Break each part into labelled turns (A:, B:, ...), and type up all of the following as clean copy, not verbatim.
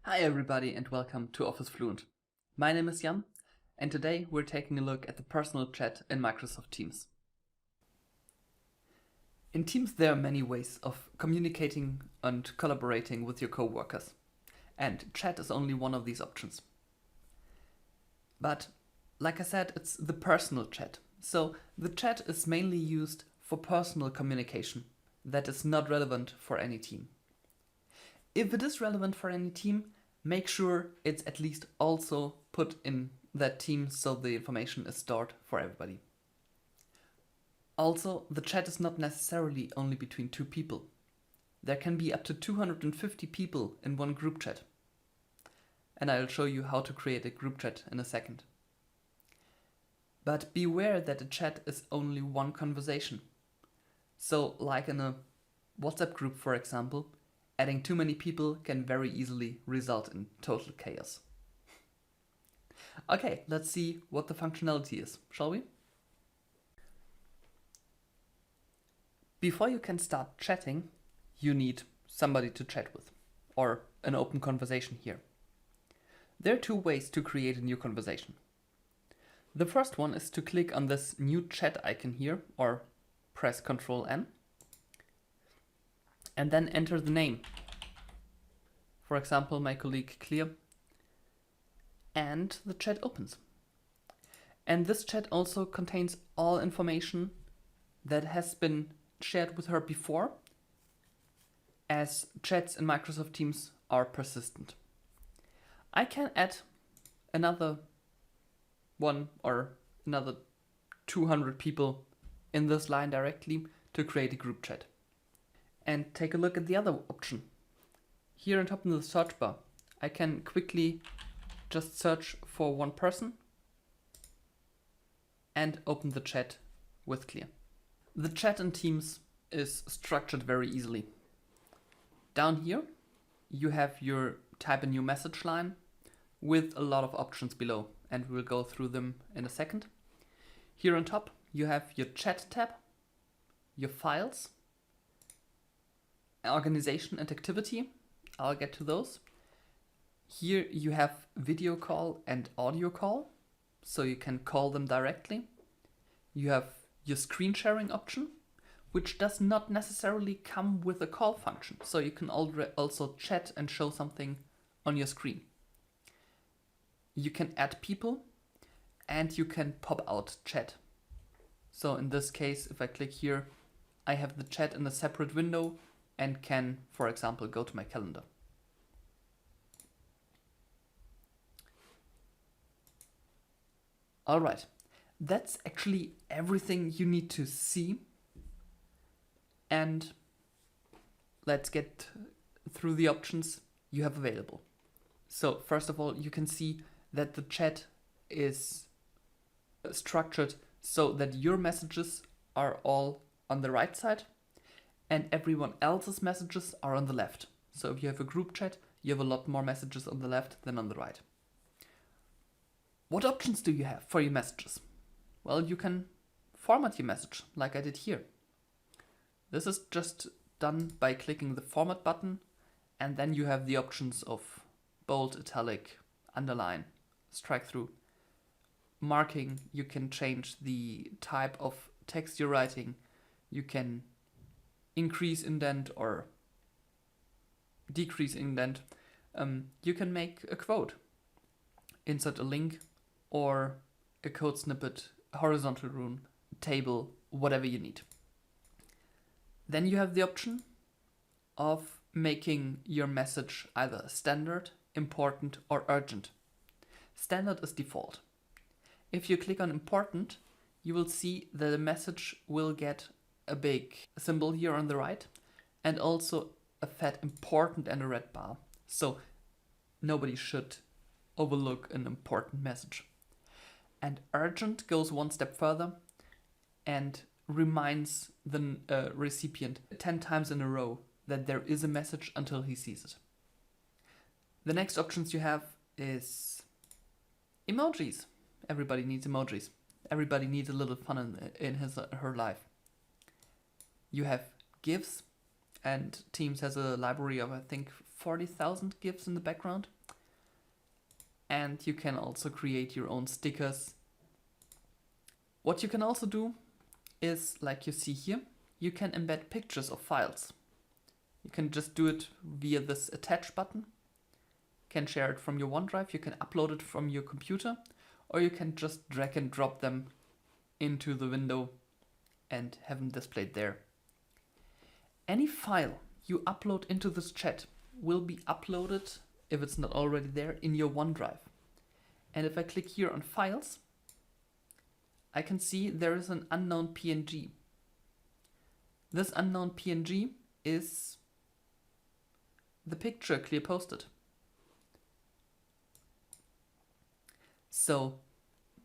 A: Hi everybody and welcome to Office Fluent. My name is Jan and today we're taking a look at the personal chat in Microsoft Teams. In Teams there are many ways of communicating and collaborating with your coworkers, and chat is only one of these options. But like I said, it's the personal chat. So the chat is mainly used for personal communication that is not relevant for any team. If it is relevant for any team, make sure it's at least also put in that team so the information is stored for everybody. Also, the chat is not necessarily only between two people. There can be up to 250 people in one group chat. And I'll show you how to create a group chat in a second. But beware that a chat is only one conversation. So, like in a WhatsApp group, for example, adding too many people can very easily result in total chaos. Okay, let's see what the functionality is, shall we? Before you can start chatting, you need somebody to chat with, or an open conversation here. There are two ways to create a new conversation. The first one is to click on this new chat icon here, or press Ctrl N, and then enter the name. For example, my colleague Clear, and the chat opens. And this chat also contains all information that has been shared with her before, as chats in Microsoft Teams are persistent. I can add another one or another 200 people in this line directly to create a group chat. And take a look at the other option. Here on top in the search bar, I can quickly just search for one person and open the chat with Clear. The chat in Teams is structured very easily. Down here, you have your type a new message line with a lot of options below, and we'll go through them in a second. Here on top, you have your chat tab, your files, organization and activity. I'll get to those. Here you have video call and audio call, so you can call them directly. You have your screen sharing option, which does not necessarily come with a call function, so you can also chat and show something on your screen. You can add people and you can pop out chat. So in this case, if I click here, I have the chat in a separate window and can, for example, go to my calendar. All right, that's actually everything you need to see. And let's get through the options you have available. So first of all, you can see that the chat is structured so that your messages are all on the right side and everyone else's messages are on the left. So if you have a group chat, you have a lot more messages on the left than on the right. What options do you have for your messages? Well, you can format your message like I did here. This is just done by clicking the format button, and then you have the options of bold, italic, underline, strike through. Marking, you can change the type of text you're writing. You can increase indent or decrease indent. You can make a quote, insert a link, or a code snippet, horizontal rune, table, whatever you need. Then you have the option of making your message either standard, important, or urgent. Standard is default. If you click on important, you will see that the message will get a big symbol here on the right and also a fat important and a red bar. So nobody should overlook an important message. And urgent goes one step further and reminds the recipient 10 times in a row that there is a message until he sees it. The next options you have is emojis. Everybody needs emojis. Everybody needs a little fun in his or her life. You have GIFs, and Teams has a library of I think 40,000 GIFs in the background. And you can also create your own stickers. What you can also do is, like you see here, you can embed pictures of files. You can just do it via this attach button. You can share it from your OneDrive, you can upload it from your computer, or you can just drag and drop them into the window and have them displayed there. Any file you upload into this chat will be uploaded, if it's not already there, in your OneDrive. And if I click here on Files, I can see there is an unknown PNG. This unknown PNG is the picture Clear posted. So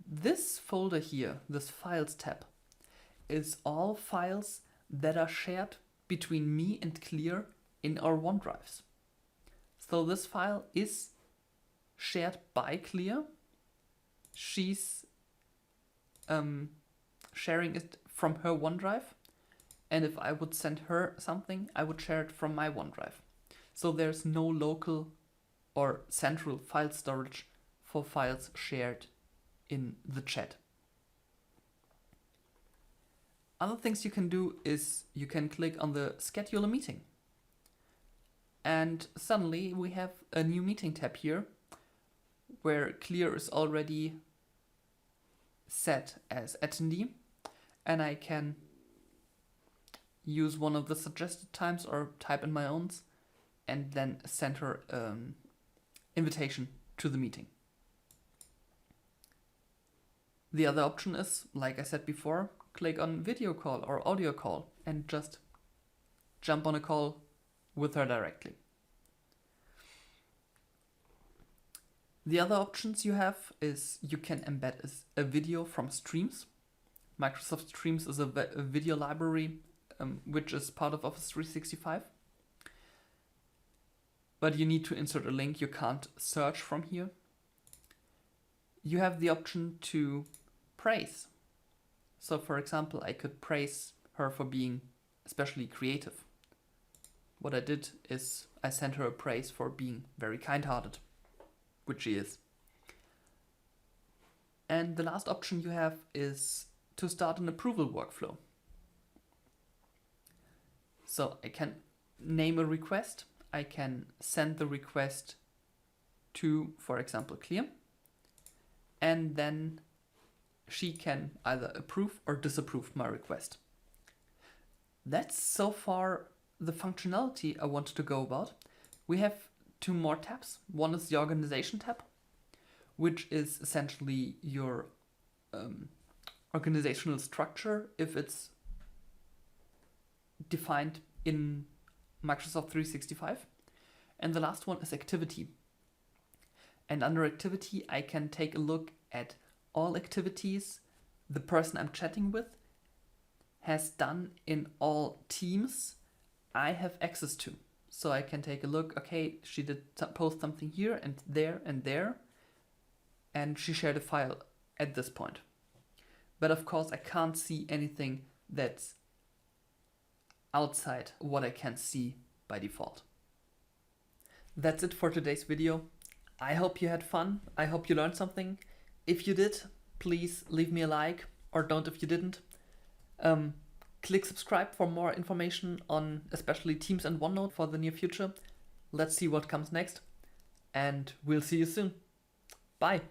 A: this folder here, this Files tab, is all files that are shared between me and Clear in our OneDrives. So this file is shared by Clear. She's sharing it from her OneDrive, and if I would send her something, I would share it from my OneDrive. So there's no local or central file storage for files shared in the chat. Other things you can do is you can click on the schedule a meeting, and suddenly we have a new meeting tab here where Clear is already set as attendee, and I can use one of the suggested times or type in my own and then send her invitation to the meeting. The other option is, like I said before, click on video call or audio call and just jump on a call with her directly. The other options you have is you can embed a video from Streams. Microsoft Streams is a video library which is part of Office 365. But you need to insert a link, you can't search from here. You have the option to praise. So for example, I could praise her for being especially creative. What I did is I sent her a praise for being very kind-hearted, which she is. And the last option you have is to start an approval workflow. So I can name a request. I can send the request to, for example, Clear. And then she can either approve or disapprove my request. That's so far the functionality I wanted to go about. We have two more tabs. One is the organization tab, which is essentially your organizational structure if it's defined in Microsoft 365. And the last one is activity. And under activity, I can take a look at all activities the person I'm chatting with has done in all teams I have access to. So I can take a look, okay, she did post something here and there, and she shared a file at this point. But of course, I can't see anything that's outside what I can see by default. That's it for today's video. I hope you had fun. I hope you learned something. If you did, please leave me a like, or don't if you didn't. Click subscribe for more information on especially Teams and OneNote for the near future. Let's see what comes next, and we'll see you soon. Bye.